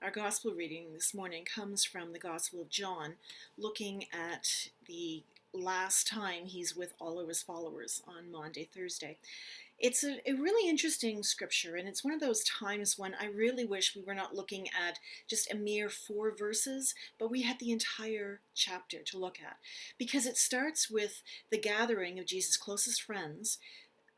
Our gospel reading this morning comes from the Gospel of John, looking at the last time he's with all of his followers on Maundy, Thursday. It's a really interesting scripture, and it's one of those times when I really wish we were not looking at just a mere 4 verses, but we had the entire chapter to look at. Because it starts with the gathering of Jesus' closest friends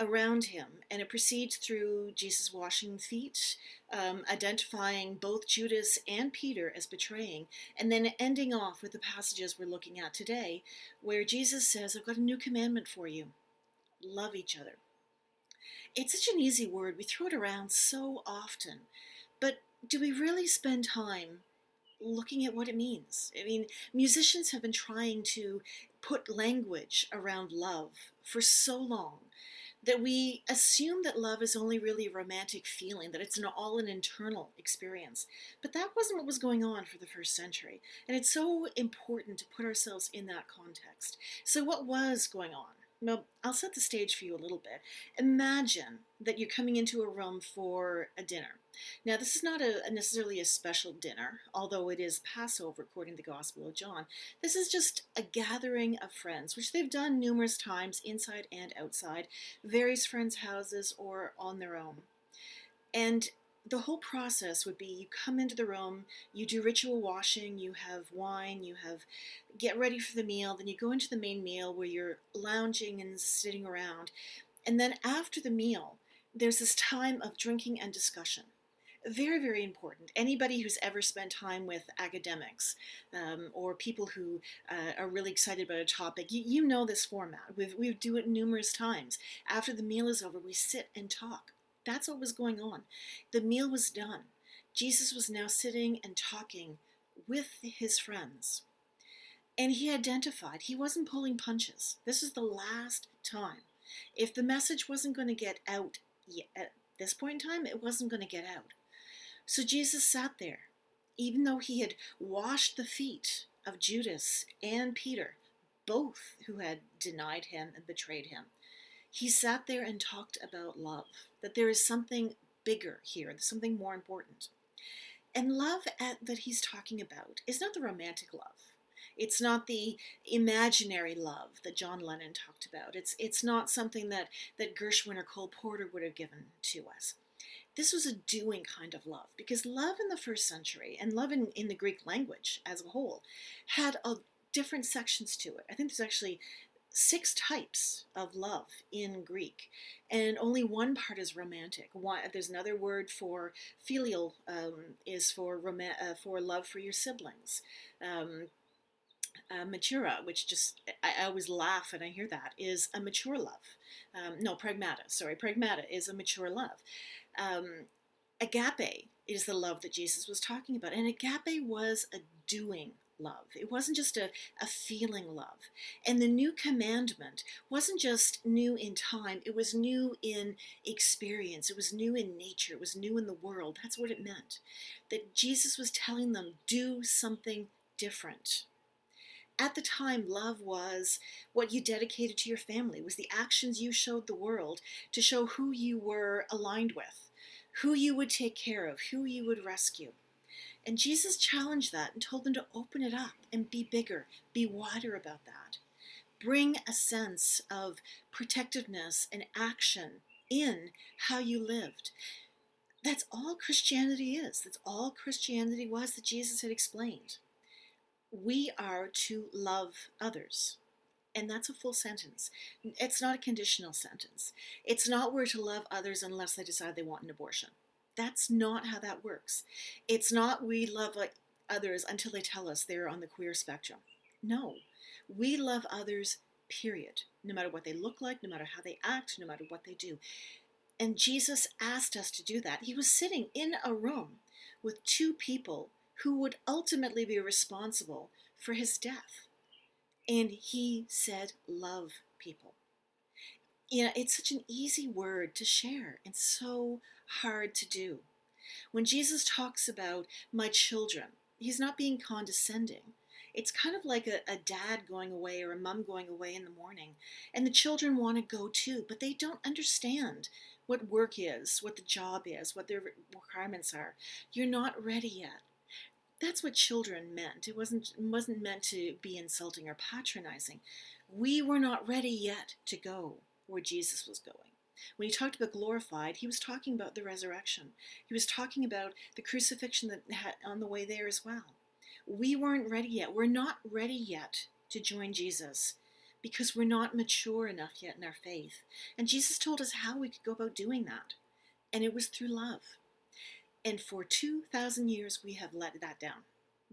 around him, and it proceeds through Jesus washing feet, identifying both Judas and Peter as betraying, and then ending off with the passages we're looking at today, where Jesus says, "I've got a new commandment for you: love each other." It's such an easy word, we throw it around so often, but do we really spend time looking at what it means? I mean, musicians have been trying to put language around love for so long that we assume that love is only really a romantic feeling, that it's all an internal experience. But that wasn't what was going on for the first century. And it's so important to put ourselves in that context. So, what was going on? Well, I'll set the stage for you a little bit. Imagine that you're coming into a room for a dinner. Now, this is not necessarily a special dinner, although it is Passover according to the Gospel of John. This is just a gathering of friends, which they've done numerous times inside and outside, various friends' houses or on their own. And the whole process would be you come into the room, you do ritual washing, you have wine, you have get ready for the meal, then you go into the main meal where you're lounging and sitting around. And then after the meal, there's this time of drinking and discussion. Very, very important. Anybody who's ever spent time with academics or people who are really excited about a topic, you know this format. We do it numerous times. After the meal is over, we sit and talk. That's what was going on. The meal was done. Jesus was now sitting and talking with his friends. And he identified, he wasn't pulling punches. This is the last time. If the message wasn't going to get out at this point in time, it wasn't going to get out. So Jesus sat there, even though he had washed the feet of Judas and Peter, both who had denied him and betrayed him. He sat there and talked about love, that there is something bigger here, something more important. And love that he's talking about is not the romantic love. It's not the imaginary love that John Lennon talked about. It's not something that Gershwin or Cole Porter would have given to us. This was a doing kind of love, because love in the first century, and love in the Greek language as a whole, had different sections to it. I think there's actually 6 types of love in Greek, and only one part is romantic. There's another word for filial, is for love for your siblings. Matura, which I always laugh when I hear that, is a mature love. No, pragmata. Sorry, pragmata is a mature love. Agape is the love that Jesus was talking about, and agape was a doing love. It wasn't just a feeling love. And the new commandment wasn't just new in time, it was new in experience, it was new in nature, it was new in the world. That's what it meant. That Jesus was telling them, do something different. At the time, love was what you dedicated to your family, was the actions you showed the world to show who you were aligned with, who you would take care of, who you would rescue. And Jesus challenged that and told them to open it up and be bigger, be wider about that. Bring a sense of protectiveness and action in how you lived. That's all Christianity is. That's all Christianity was that Jesus had explained. We are to love others. And that's a full sentence. It's not a conditional sentence. It's not we're to love others unless they decide they want an abortion. That's not how that works. It's not we love others until they tell us they're on the queer spectrum. No, we love others, period. No matter what they look like, no matter how they act, no matter what they do. And Jesus asked us to do that. He was sitting in a room with 2 people who would ultimately be responsible for his death. And he said, love people. It's such an easy word to share and so hard to do. When Jesus talks about my children, he's not being condescending. It's kind of like a dad going away or a mom going away in the morning, and the children want to go too, but they don't understand what work is, what the job is, what their requirements are. You're not ready yet. That's what children meant. It wasn't meant to be insulting or patronizing. We were not ready yet to go where Jesus was going. When he talked about glorified, he was talking about the resurrection. He was talking about the crucifixion that had on the way there as well. We weren't ready yet. We're not ready yet to join Jesus because we're not mature enough yet in our faith. And Jesus told us how we could go about doing that. And it was through love. And for 2,000 years, we have let that down.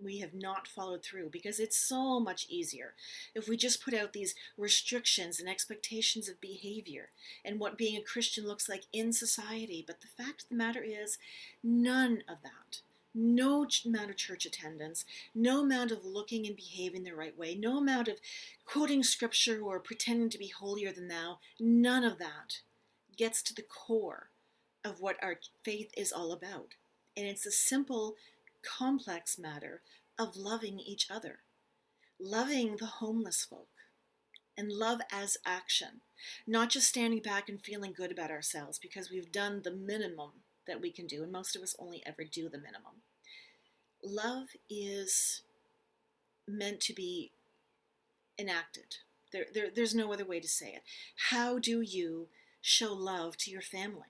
We have not followed through because it's so much easier if we just put out these restrictions and expectations of behavior and what being a Christian looks like in society. But the fact of the matter is, none of that, no amount of church attendance, no amount of looking and behaving the right way, no amount of quoting scripture or pretending to be holier than thou, none of that gets to the core of what our faith is all about. And it's a simple, complex matter of loving each other, loving the homeless folk, and love as action, not just standing back and feeling good about ourselves because we've done the minimum that we can do, and most of us only ever do the minimum. Love is meant to be enacted. There's no other way to say it. How do you show love to your family?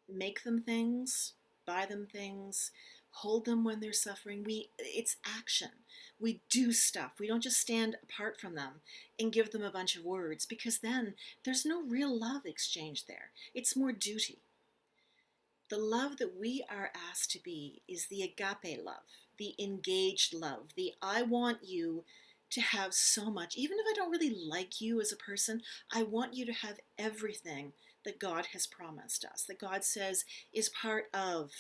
Make them things, buy them things, hold them when they're suffering. It's action. We do stuff. We don't just stand apart from them and give them a bunch of words, because then there's no real love exchange there. It's more duty. The love that we are asked to be is the agape love, the engaged love, the I want you to have so much. Even if I don't really like you as a person, I want you to have everything that God has promised us, that God says is part of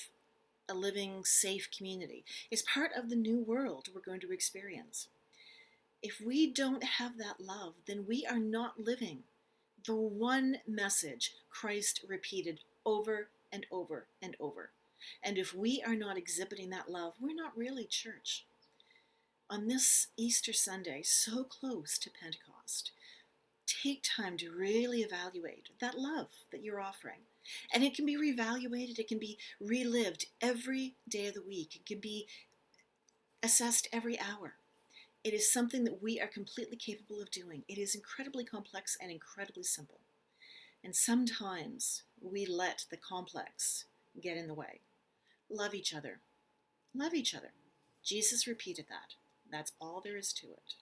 a living, safe community, is part of the new world we're going to experience. If we don't have that love, then we are not living the one message Christ repeated over and over and over. And if we are not exhibiting that love, we're not really church. On this Easter Sunday, so close to Pentecost, take time to really evaluate that love that you're offering. And it can be reevaluated, it can be relived every day of the week, it can be assessed every hour. It is something that we are completely capable of doing. It is incredibly complex and incredibly simple. And sometimes we let the complex get in the way. Love each other. Love each other. Jesus repeated that. That's all there is to it.